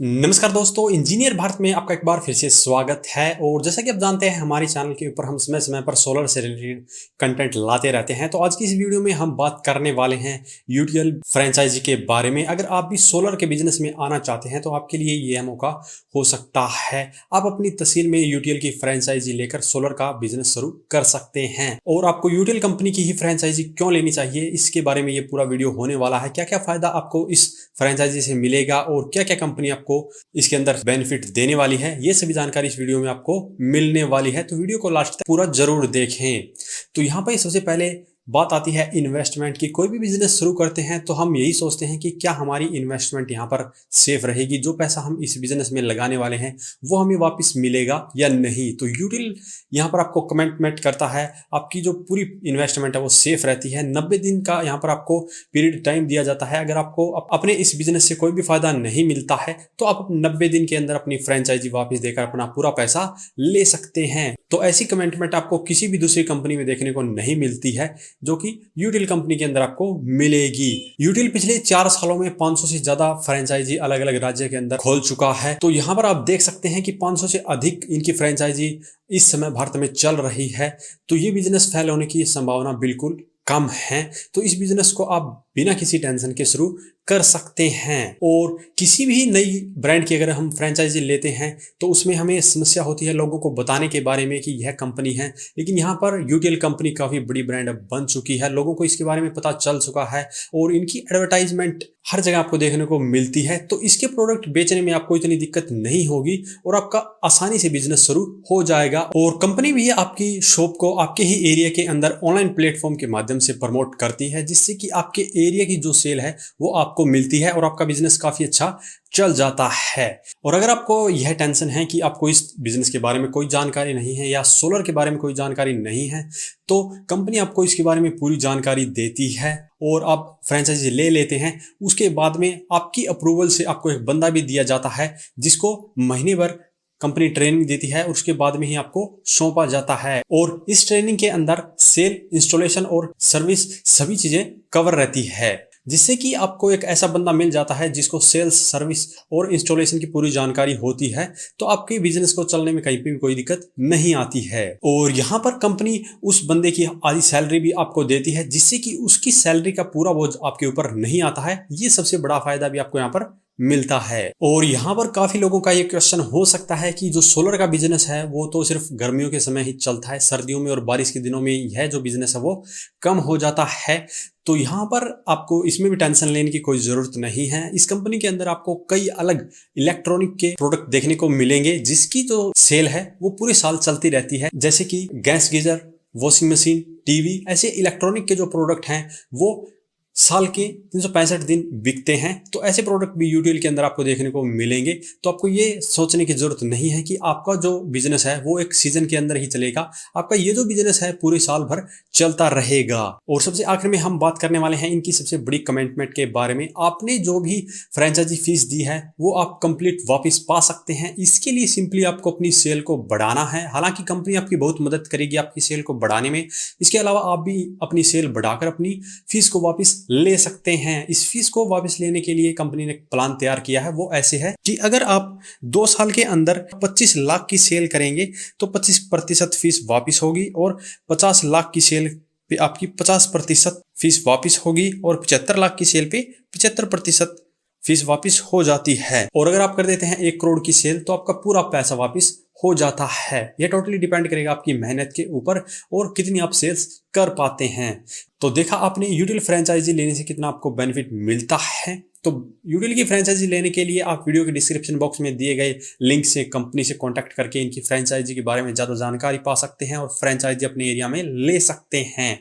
नमस्कार दोस्तों, इंजीनियर भारत में आपका एक बार फिर से स्वागत है। और जैसा कि आप जानते हैं, हमारे चैनल के ऊपर हम समय समय पर सोलर से रिलेटेड कंटेंट लाते रहते हैं। तो आज की इस वीडियो में हम बात करने वाले हैं यूटीएल फ्रेंचाइजी के बारे में। अगर आप भी सोलर के बिजनेस में आना चाहते हैं तो आपके लिए ये मौका हो सकता है। आप अपनी तहसील में यूटीएल की फ्रेंचाइजी लेकर सोलर का बिजनेस शुरू कर सकते हैं। और आपको यूटीएल कंपनी की ही फ्रेंचाइजी क्यों लेनी चाहिए, इसके बारे में ये पूरा वीडियो होने वाला है। क्या क्या फायदा आपको इस फ्रेंचाइजी से मिलेगा और क्या क्या कंपनी आपको इसके अंदर बेनिफिट देने वाली है, ये सभी जानकारी इस वीडियो में आपको मिलने वाली है। तो वीडियो को लास्ट तक पूरा जरूर देखें। तो यहाँ पर सबसे पहले बात आती है इन्वेस्टमेंट की। कोई भी बिजनेस शुरू करते हैं तो हम यही सोचते हैं कि क्या हमारी इन्वेस्टमेंट यहाँ पर सेफ रहेगी, जो पैसा हम इस बिजनेस में लगाने वाले हैं वो हमें वापस मिलेगा या नहीं। तो यूटीएल यहाँ पर आपको कमिटमेंट करता है, आपकी जो पूरी इन्वेस्टमेंट है वो सेफ रहती है। 90 दिन का यहाँ पर आपको पीरियड टाइम दिया जाता है। अगर आपको अपने इस बिजनेस से कोई भी फायदा नहीं मिलता है तो आप 90 दिन के अंदर अपनी फ्रेंचाइजी वापस देकर अपना पूरा पैसा ले सकते हैं। तो ऐसी कमिटमेंट आपको किसी भी दूसरी कंपनी में देखने को नहीं मिलती है, जो कि यूटीएल कंपनी के अंदर आपको मिलेगी। यूटीएल पिछले 4 सालों में 500 से ज्यादा फ्रेंचाइजी अलग अलग राज्य के अंदर खोल चुका है। तो यहाँ पर आप देख सकते हैं कि 500 से अधिक इनकी फ्रेंचाइजी इस समय भारत में चल रही है। तो ये बिजनेस फेल होने की संभावना बिल्कुल कम है। तो इस बिजनेस को आप बिना किसी टेंशन के शुरू कर सकते हैं। और किसी भी नई ब्रांड की अगर हम फ्रेंचाइजी लेते हैं तो उसमें हमें समस्या होती है लोगों को बताने के बारे में कि यह कंपनी है। लेकिन यहाँ पर यूटीएल कंपनी काफी बड़ी ब्रांड बन चुकी है, लोगों को इसके बारे में पता चल चुका है और इनकी एडवर्टाइजमेंट हर जगह आपको देखने को मिलती है। तो इसके प्रोडक्ट बेचने में आपको इतनी दिक्कत नहीं होगी और आपका आसानी से बिजनेस शुरू हो जाएगा। और कंपनी भी आपकी शॉप को आपके ही एरिया के अंदर ऑनलाइन प्लेटफॉर्म के माध्यम से प्रमोट करती है, जिससे कि आपके एरिया की जो सेल है वो आपको मिलती है और आपका बिजनेस काफी अच्छा चल जाता है। और अगर आपको यह टेंशन है कि आपको इस बिजनेस के बारे में कोई जानकारी नहीं है या सोलर के बारे में कोई जानकारी नहीं है, तो कंपनी आपको इसके बारे में पूरी जानकारी देती है और आप फ्रेंचाइजी ले लेते हैं। उसके बाद में आपकी अप्रूवल से आपको एक बंदा भी दिया जाता है, जिसको महीने भर कंपनी ट्रेनिंग देती है और उसके बाद में ही आपको सौंपा जाता है। और इस ट्रेनिंग के अंदर सेल, इंस्टॉलेशन और सर्विस सभी चीजें कवर रहती है, जिससे कि आपको एक ऐसा बंदा मिल जाता है जिसको सेल्स, सर्विस और इंस्टॉलेशन की पूरी जानकारी होती है। तो आपके बिजनेस को चलने में कहीं पे भी कोई दिक्कत नहीं आती है। और यहाँ पर कंपनी उस बंदे की आधी सैलरी भी आपको देती है, जिससे कि उसकी सैलरी का पूरा बोझ आपके ऊपर नहीं आता है। ये सबसे बड़ा फायदा भी आपको यहाँ पर मिलता है। और यहाँ पर काफी लोगों का ये क्वेश्चन हो सकता है कि जो सोलर का बिजनेस है वो तो सिर्फ गर्मियों के समय ही चलता है, सर्दियों में और बारिश के दिनों में यह जो बिजनेस है वो कम हो जाता है। तो यहाँ पर आपको इसमें भी टेंशन लेने की कोई जरूरत नहीं है। इस कंपनी के अंदर आपको कई अलग इलेक्ट्रॉनिक के प्रोडक्ट देखने को मिलेंगे, जिसकी जो सेल है वो पूरे साल चलती रहती है, जैसे कि gas geyser, washing machine, TV. ऐसे इलेक्ट्रॉनिक के जो प्रोडक्ट हैं वो साल के 365 दिन बिकते हैं। तो ऐसे प्रोडक्ट भी यूटीएल के अंदर आपको देखने को मिलेंगे। तो आपको ये सोचने की जरूरत नहीं है कि आपका जो बिजनेस है वो एक सीजन के अंदर ही चलेगा। आपका ये जो बिजनेस है पूरे साल भर चलता रहेगा। और सबसे आखिर में हम बात करने वाले हैं इनकी सबसे बड़ी कमिटमेंट के बारे में। आपने जो भी फ्रेंचाइजी फीस दी है वो आप कंप्लीट वापस पा सकते हैं। इसके लिए सिंपली आपको अपनी सेल को बढ़ाना है। हालांकि कंपनी आपकी बहुत मदद करेगी आपकी सेल को बढ़ाने में। इसके अलावा आप भी अपनी सेल बढ़ाकर अपनी फीस को वापस ले सकते हैं। इस फीस को वापस लेने के लिए कंपनी ने एक प्लान तैयार किया है। वो ऐसे है कि अगर आप 2 साल के अंदर 25 लाख की सेल करेंगे तो 25% फीस वापस होगी और 50 लाख की सेल पे आपकी 50% फीस वापस होगी और 75 लाख की सेल पे 75% फीस वापस हो जाती है। और अगर आप कर देते हैं 1 करोड़ की सेल तो आपका पूरा पैसा वापस हो जाता है। यह टोटली डिपेंड करेगा आपकी मेहनत के ऊपर और कितनी आप सेल्स कर पाते हैं। तो देखा आपने यूटीएल फ्रेंचाइजी लेने से कितना आपको बेनिफिट मिलता है। तो यूटीएल की फ्रेंचाइजी लेने के लिए आप वीडियो के डिस्क्रिप्शन बॉक्स में दिए गए लिंक से कंपनी से कांटेक्ट करके इनकी फ्रेंचाइजी के बारे में ज़्यादा जानकारी पा सकते हैं और फ्रेंचाइजी अपने एरिया में ले सकते हैं।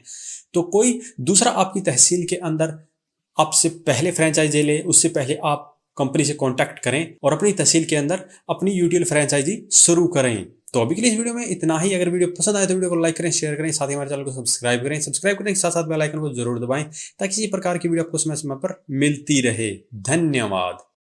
तो कोई दूसरा आपकी तहसील के अंदर आपसे पहले फ्रेंचाइजी ले, उससे पहले आप कंपनी से कांटेक्ट करें और अपनी तहसील के अंदर अपनी यूटीएल फ्रेंचाइजी शुरू करें। तो अभी के लिए इस वीडियो में इतना ही। अगर वीडियो पसंद आए तो वीडियो को लाइक करें, शेयर करें, साथ ही हमारे चैनल को सब्सक्राइब करें। सब्सक्राइब करने के साथ साथ बेल आइकन को जरूर दबाएं ताकि इसी प्रकार की वीडियो आपको समय समय पर मिलती रहे। धन्यवाद।